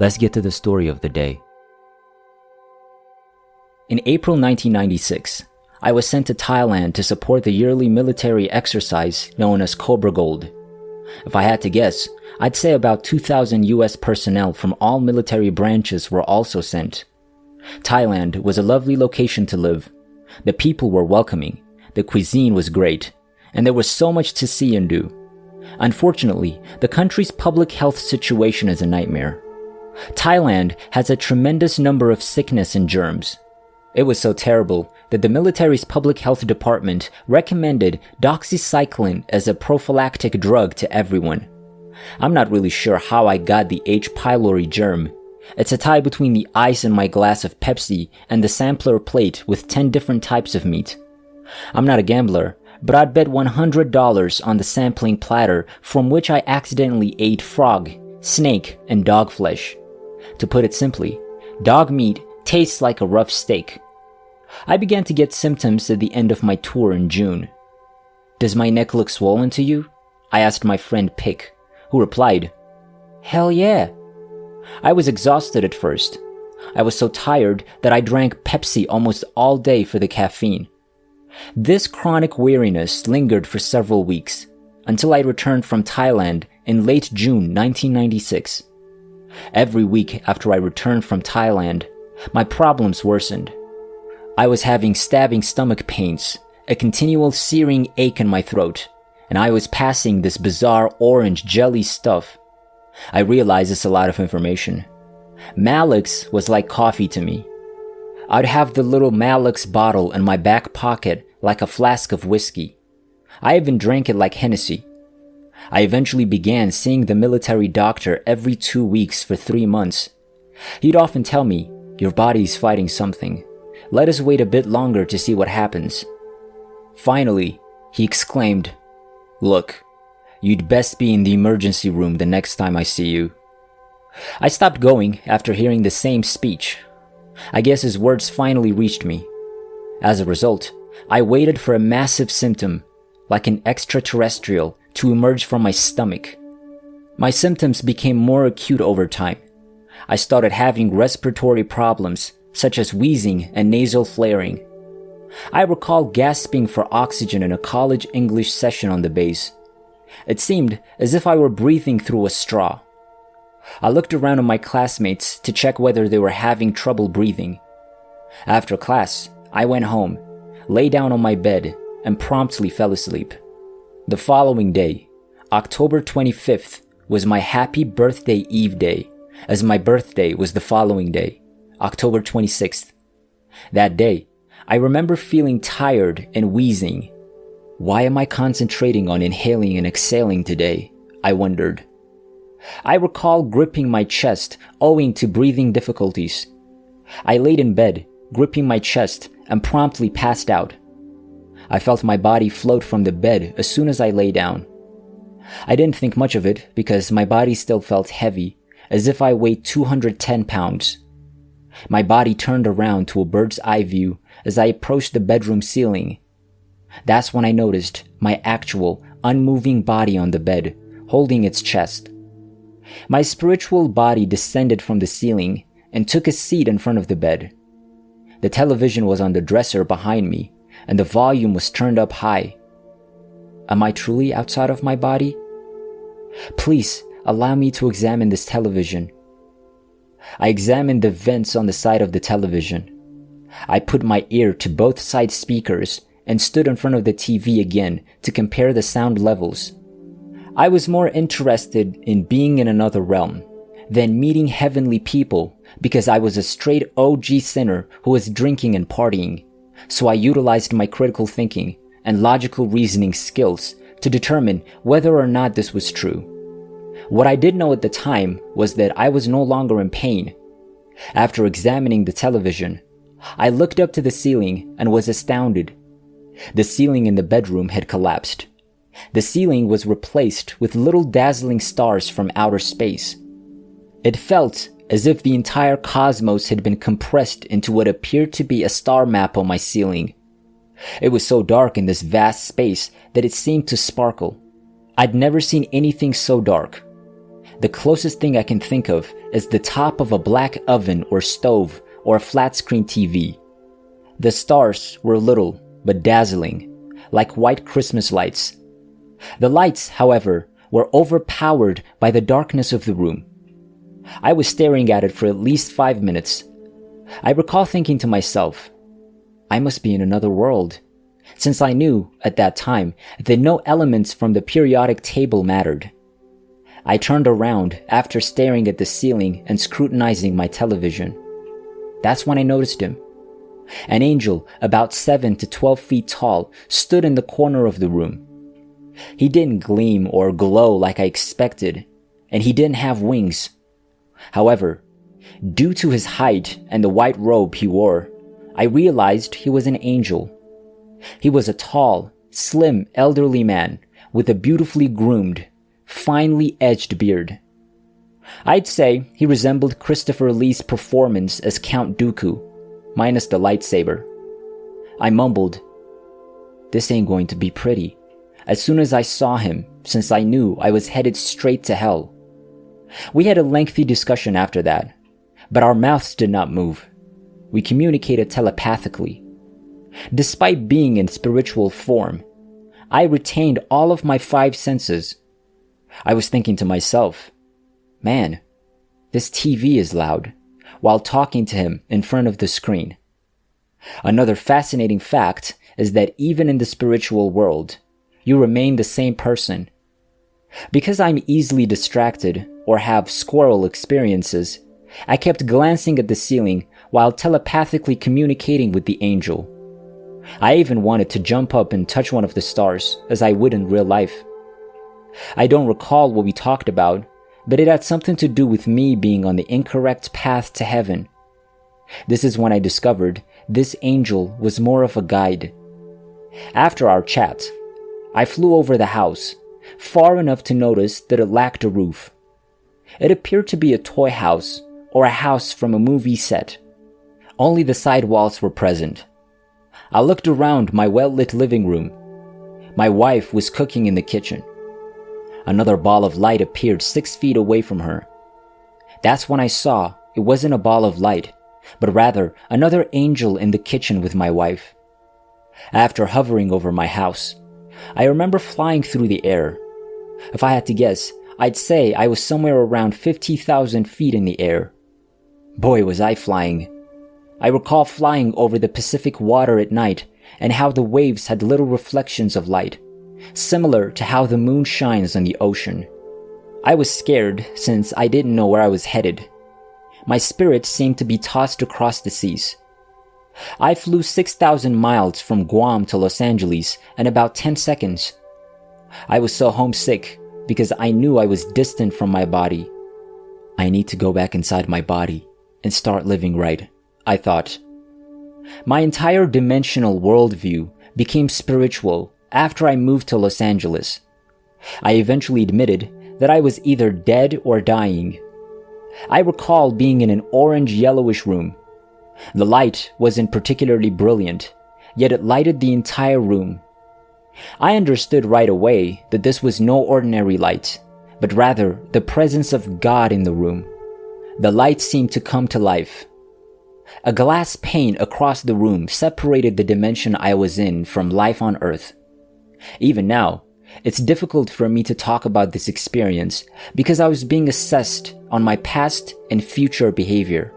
Let's get to the story of the day. In April 1996, I was sent to Thailand to support the yearly military exercise known as Cobra Gold. If I had to guess, I'd say about 2,000 US personnel from all military branches were also sent. Thailand was a lovely location to live. The people were welcoming, the cuisine was great, and there was so much to see and do. Unfortunately, the country's public health situation is a nightmare. Thailand has a tremendous number of sickness and germs. It was so terrible that the military's public health department recommended doxycycline as a prophylactic drug to everyone. I'm not really sure how I got the H. pylori germ. It's a tie between the ice in my glass of Pepsi and the sampler plate with 10 different types of meat. I'm not a gambler, but I'd bet $100 on the sampling platter from which I accidentally ate frog, snake, and dog flesh. To put it simply, dog meat tastes like a rough steak. I began to get symptoms at the end of my tour in June. "Does my neck look swollen to you?" I asked my friend Pick, who replied, "Hell yeah." I was exhausted at first. I was so tired that I drank Pepsi almost all day for the caffeine. This chronic weariness lingered for several weeks, until I returned from Thailand in late June 1996. Every week after I returned from Thailand, my problems worsened. I was having stabbing stomach pains, a continual searing ache in my throat, and I was passing this bizarre orange jelly stuff. I realize it's a lot of information. Malix was like coffee to me. I'd have the little Malix bottle in my back pocket like a flask of whiskey. I even drank it like Hennessy. I eventually began seeing the military doctor every 2 weeks for 3 months. He'd often tell me, "Your body's fighting something. Let us wait a bit longer to see what happens." Finally, he exclaimed, "Look, you'd best be in the emergency room the next time I see you." I stopped going after hearing the same speech. I guess his words finally reached me. As a result, I waited for a massive symptom, like an extraterrestrial, to emerge from my stomach. My symptoms became more acute over time. I started having respiratory problems, such as wheezing and nasal flaring. I recall gasping for oxygen in a college English session on the base. It seemed as if I were breathing through a straw. I looked around at my classmates to check whether they were having trouble breathing. After class, I went home, lay down on my bed, and promptly fell asleep. The following day, October 25th, was my happy birthday eve day, as my birthday was the following day, October 26th. That day, I remember feeling tired and wheezing. Why am I concentrating on inhaling and exhaling today? I wondered. I recall gripping my chest owing to breathing difficulties. I laid in bed, gripping my chest, and promptly passed out. I felt my body float from the bed as soon as I lay down. I didn't think much of it because my body still felt heavy, as if I weighed 210 pounds. My body turned around to a bird's eye view as I approached the bedroom ceiling. That's when I noticed my actual, unmoving body on the bed, holding its chest. My spiritual body descended from the ceiling and took a seat in front of the bed. The television was on the dresser behind me, and the volume was turned up high. Am I truly outside of my body? Please allow me to examine this television. I examined the vents on the side of the television. I put my ear to both side speakers and stood in front of the TV again to compare the sound levels. I was more interested in being in another realm than meeting heavenly people because I was a straight OG sinner who was drinking and partying. So I utilized my critical thinking and logical reasoning skills to determine whether or not this was true. What I did know at the time was that I was no longer in pain. After examining the television, I looked up to the ceiling and was astounded. The ceiling in the bedroom had collapsed. The ceiling was replaced with little dazzling stars from outer space. It felt as if the entire cosmos had been compressed into what appeared to be a star map on my ceiling. It was so dark in this vast space that it seemed to sparkle. I'd never seen anything so dark. The closest thing I can think of is the top of a black oven or stove or a flat screen TV. The stars were little but dazzling, like white Christmas lights. The lights, however, were overpowered by the darkness of the room. I was staring at it for at least 5 minutes. I recall thinking to myself, I must be in another world, since I knew, at that time, that no elements from the periodic table mattered. I turned around after staring at the ceiling and scrutinizing my television. That's when I noticed him. An angel about 7 to 12 feet tall stood in the corner of the room. He didn't gleam or glow like I expected, and he didn't have wings. However, due to his height and the white robe he wore, I realized he was an angel. He was a tall, slim, elderly man with a beautifully groomed, finely edged beard. I'd say he resembled Christopher Lee's performance as Count Dooku, minus the lightsaber. I mumbled, "This ain't going to be pretty," as soon as I saw him, since I knew I was headed straight to hell. We had a lengthy discussion after that, but our mouths did not move. We communicated telepathically. Despite being in spiritual form, I retained all of my 5 senses. I was thinking to myself, man, this TV is loud, while talking to him in front of the screen. Another fascinating fact is that even in the spiritual world, you remain the same person. Because I'm easily distracted or have squirrel experiences, I kept glancing at the ceiling while telepathically communicating with the angel. I even wanted to jump up and touch one of the stars, as I would in real life. I don't recall what we talked about, but it had something to do with me being on the incorrect path to heaven. This is when I discovered this angel was more of a guide. After our chat, I flew over the house, far enough to notice that it lacked a roof. It appeared to be a toy house or a house from a movie set. Only the side walls were present. I looked around my well-lit living room. My wife was cooking in the kitchen. Another ball of light appeared 6 feet away from her. That's when I saw it wasn't a ball of light, but rather another angel in the kitchen with my wife. After hovering over my house, I remember flying through the air. If I had to guess, I'd say I was somewhere around 50,000 feet in the air. Boy, was I flying. I recall flying over the Pacific water at night and how the waves had little reflections of light, similar to how the moon shines on the ocean. I was scared since I didn't know where I was headed. My spirit seemed to be tossed across the seas. I flew 6,000 miles from Guam to Los Angeles in about 10 seconds. I was so homesick because I knew I was distant from my body. I need to go back inside my body and start living right, I thought. My entire dimensional worldview became spiritual after I moved to Los Angeles. I eventually admitted that I was either dead or dying. I recall being in an orange-yellowish room. The light wasn't particularly brilliant, yet it lighted the entire room. I understood right away that this was no ordinary light, but rather the presence of God in the room. The light seemed to come to life. A glass pane across the room separated the dimension I was in from life on Earth. Even now, it's difficult for me to talk about this experience because I was being assessed on my past and future behavior.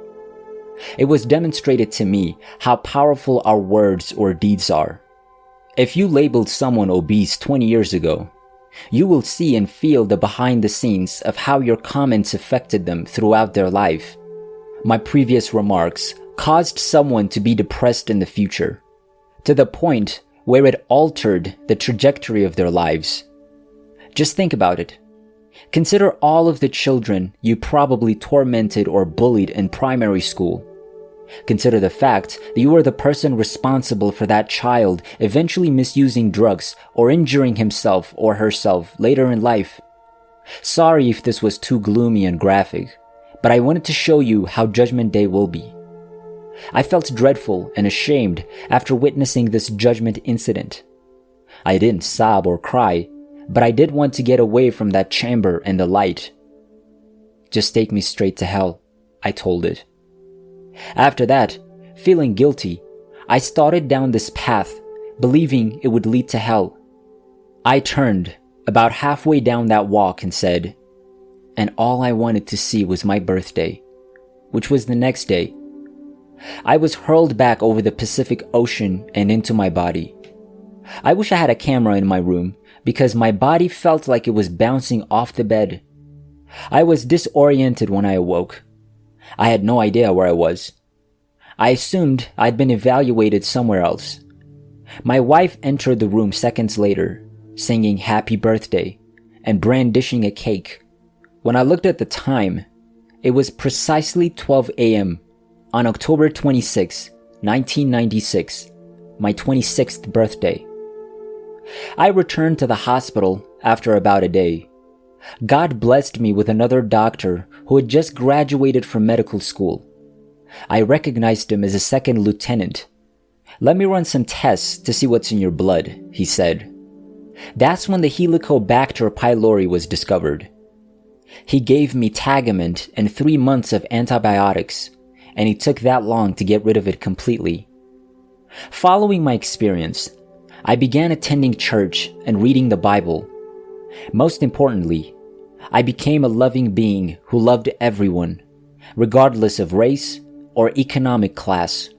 It was demonstrated to me how powerful our words or deeds are. If you labeled someone obese 20 years ago, you will see and feel the behind the scenes of how your comments affected them throughout their life. My previous remarks caused someone to be depressed in the future, to the point where it altered the trajectory of their lives. Just think about it. Consider all of the children you probably tormented or bullied in primary school. Consider the fact that you were the person responsible for that child eventually misusing drugs or injuring himself or herself later in life. Sorry if this was too gloomy and graphic, but I wanted to show you how Judgment Day will be. I felt dreadful and ashamed after witnessing this judgment incident. I didn't sob or cry, but I did want to get away from that chamber and the light. Just take me straight to hell, I told it. After that, feeling guilty, I started down this path, believing it would lead to hell. I turned about halfway down that walk and said, and all I wanted to see was my birthday, which was the next day. I was hurled back over the Pacific Ocean and into my body. I wish I had a camera in my room because my body felt like it was bouncing off the bed. I was disoriented when I awoke. I had no idea where I was. I assumed I'd been evaluated somewhere else. My wife entered the room seconds later, singing happy birthday and brandishing a cake. When I looked at the time, it was precisely 12 a.m. on October 26, 1996, my 26th birthday. I returned to the hospital after about a day. God blessed me with another doctor who had just graduated from medical school. I recognized him as a second lieutenant. Let me run some tests to see what's in your blood, he said. That's when the Helicobacter pylori was discovered. He gave me Tagamet and 3 months of antibiotics, and it took that long to get rid of it completely. Following my experience, I began attending church and reading the Bible. Most importantly, I became a loving being who loved everyone, regardless of race or economic class.